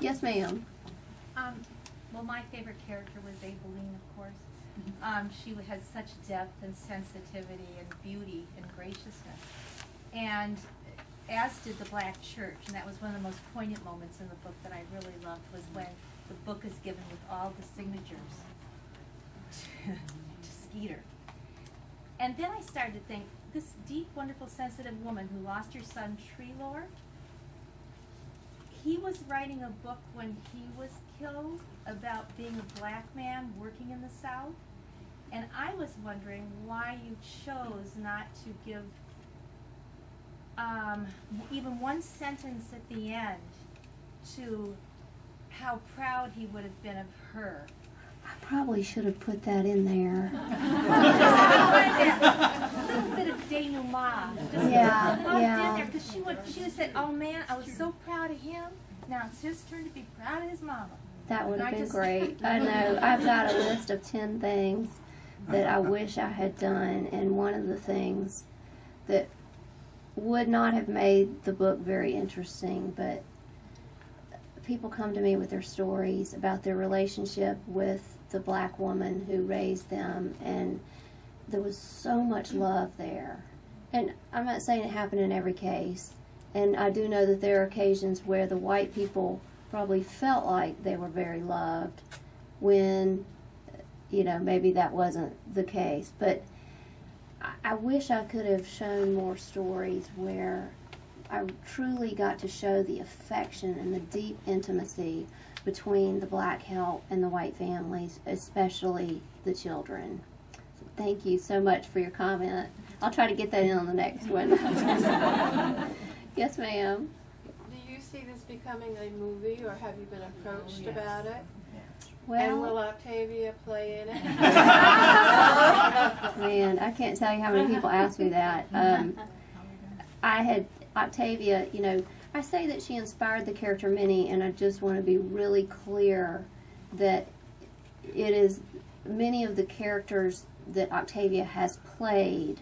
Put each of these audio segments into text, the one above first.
Yes, ma'am. Well, my favorite character was Aileen, of course. She has such depth and sensitivity and beauty and graciousness. And as did the Black Church, and that was one of the most poignant moments in the book that I really loved, was when the book is given with all the signatures to Skeeter. And then I started to think, this deep, wonderful, sensitive woman who lost her son, Treelor, he was writing a book when he was killed about being a black man working in the South. And I was wondering why you chose not to give even one sentence at the end to how proud he would have been of her. I probably should have put that in there. A little bit of denouement. Just Yeah. in there, because she would have said, "Oh man, I was so proud of him. Now it's his turn to be proud of his mama." That would have been great. I know. I've got a list of 10 things that I wish I had done, and one of the things that would not have made the book very interesting, but people come to me with their stories about their relationship with the black woman who raised them, and there was so much love there. And I'm not saying it happened in every case, and I do know that there are occasions where the white people probably felt like they were very loved when, you know, maybe that wasn't the case. But I wish I could have shown more stories where I truly got to show the affection and the deep intimacy between the black help and the white families, especially the children. So thank you so much for your comment. I'll try to get that in on the next one. Yes, ma'am. Do you see this becoming a movie, or have you been approached about it? Well, and will Octavia play in it? Man, I can't tell you how many people ask me that. I had Octavia, you know, I say that she inspired the character Minnie, and I just want to be really clear that it is many of the characters that Octavia has played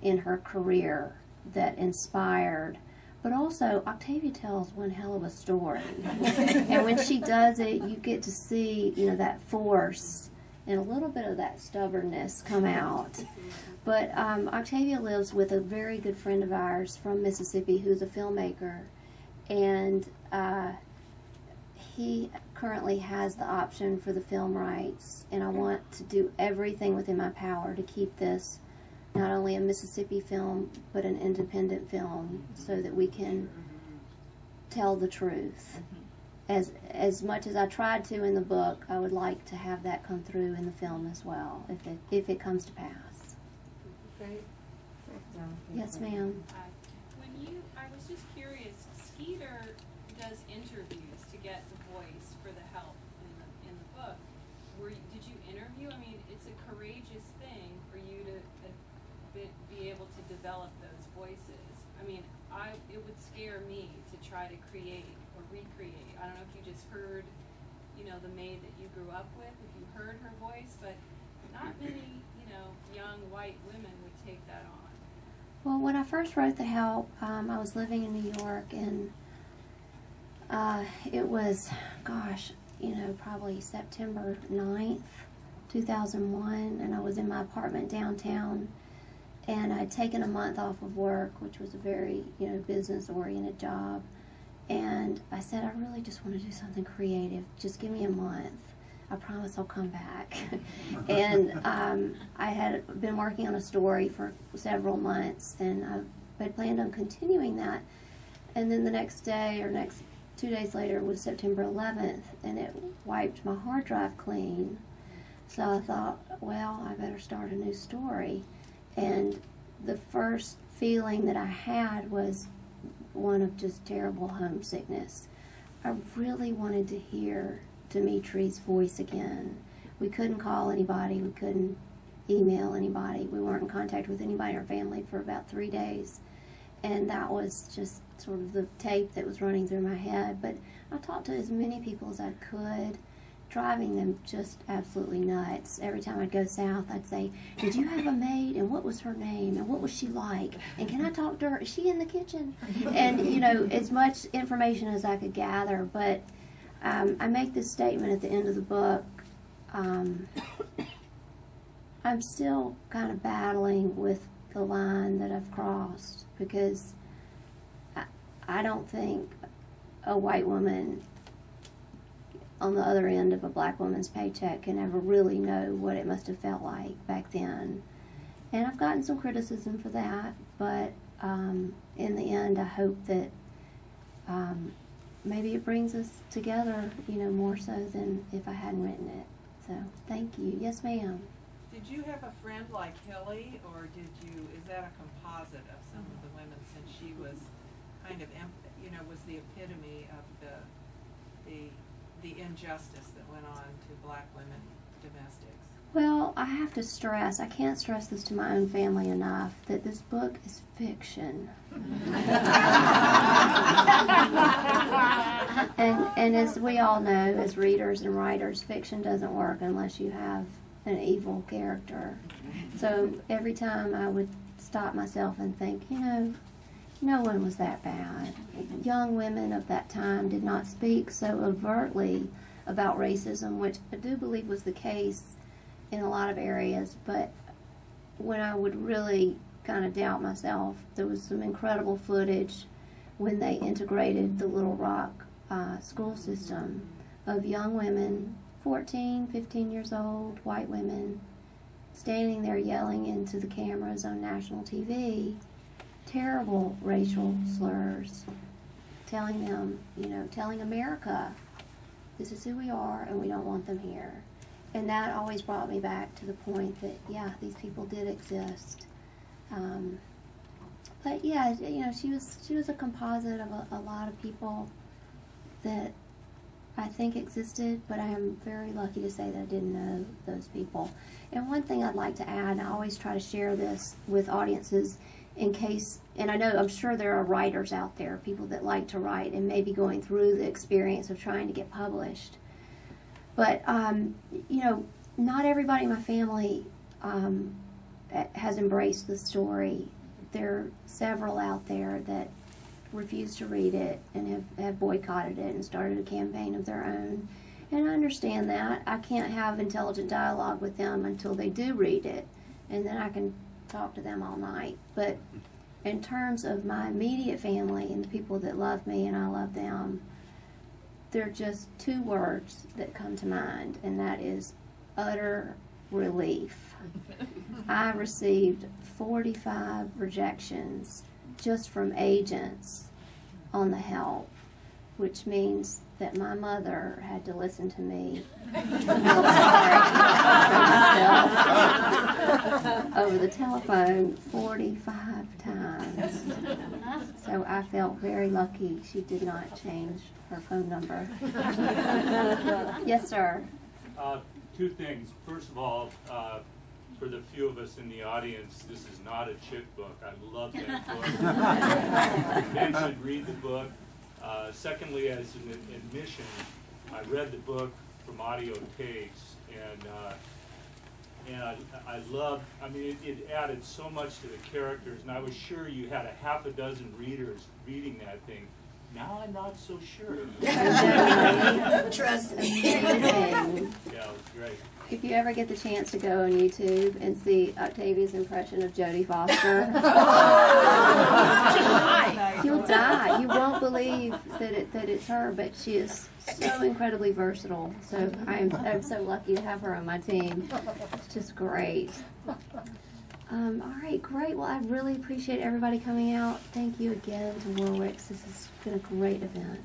in her career that inspired. But also, Octavia tells one hell of a story. And when she does it, you get to see, you know, that force and a little bit of that stubbornness come out. But Octavia lives with a very good friend of ours from Mississippi who's a filmmaker. And he currently has the option for the film rights. And I want to do everything within my power to keep this not only a Mississippi film, but an independent film, so that we can tell the truth. As much as I tried to in the book, I would like to have that come through in the film as well, if it comes to pass. Great. Yes, ma'am. I was just curious, Skeeter does interviews to get the voice for the help in the book. Did you interview? I mean, it's a courageous thing for you to be able to develop those voices. I mean, it would scare me to try to create or recreate. I don't know if you just heard, you know, the maid that you grew up with, if you heard her voice, but not many, you know, young white women would take that on. Well, when I first wrote The Help, I was living in New York, and it was, gosh, you know, probably September 9th, 2001, and I was in my apartment downtown. And I'd taken a month off of work, which was a very, you know, business-oriented job. And I said, I really just want to do something creative. Just give me a month. I promise I'll come back. And I had been working on a story for several months, and I had planned on continuing that. And then the next day, or 2 days later, was September 11th, and it wiped my hard drive clean. So I thought, well, I better start a new story. And the first feeling that I had was one of just terrible homesickness. I really wanted to hear Dimitri's voice again. We couldn't call anybody, we couldn't email anybody, we weren't in contact with anybody in our family for about 3 days. And that was just sort of the tape that was running through my head. But I talked to as many people as I could, driving them just absolutely nuts. Every time I'd go south, I'd say, "Did you have a maid? And what was her name? And what was she like? And can I talk to her? Is she in the kitchen?" And, you know, as much information as I could gather. But I make this statement at the end of the book. I'm still kind of battling with the line that I've crossed, because I don't think a white woman on the other end of a black woman's paycheck can ever really know what it must have felt like back then. And I've gotten some criticism for that, but in the end I hope that maybe it brings us together, you know, more so than if I hadn't written it. So, thank you. Yes, ma'am. Did you have a friend like Kelly, or is that a composite of some of the women, since she was kind of, you know, was the epitome of the injustice that went on to black women domestics? Well, I have to stress, I can't stress this to my own family enough, that this book is fiction. and as we all know, as readers and writers, fiction doesn't work unless you have an evil character. So every time I would stop myself and think, you know, no one was that bad. Young women of that time did not speak so overtly about racism, which I do believe was the case in a lot of areas, but when I would really kind of doubt myself, there was some incredible footage when they integrated the Little Rock school system of young women, 14, 15 years old, white women, standing there yelling into the cameras on national TV, terrible racial slurs, telling them, you know, telling America, this is who we are and we don't want them here. And that always brought me back to the point that, yeah, these people did exist. But yeah, you know, she was a composite of a lot of people that I think existed, but I am very lucky to say that I didn't know those people. And one thing I'd like to add, and I always try to share this with audiences in case, and I'm sure there are writers out there, people that like to write and maybe going through the experience of trying to get published. But, you know, not everybody in my family has embraced the story. There are several out there that refused to read it and have boycotted it and started a campaign of their own. And I understand that. I can't have intelligent dialogue with them until they do read it, and then I can talk to them all night. But in terms of my immediate family and the people that love me and I love them, there are just two words that come to mind, and that is utter relief. I received 45 rejections just from agents on the help, which means that my mother had to listen to me over the telephone 45 times. So I felt very lucky she did not change her phone number. Yes, sir. Two things. First of all, for the few of us in the audience, this is not a chick book. I love that book. Men should read the book. Secondly, as an admission, I read the book from audio tapes, and I loved, I mean, it added so much to the characters, and I was sure you had a half a dozen readers reading that thing. Now I'm not so sure. Trust me. Yeah, it was great. If you ever get the chance to go on YouTube and see Octavia's impression of Jodie Foster, you'll die. You won't believe that it's her, but she is so incredibly versatile. So I'm so lucky to have her on my team. It's just great. All right, great. Well, I really appreciate everybody coming out. Thank you again to Warwick. This has been a great event.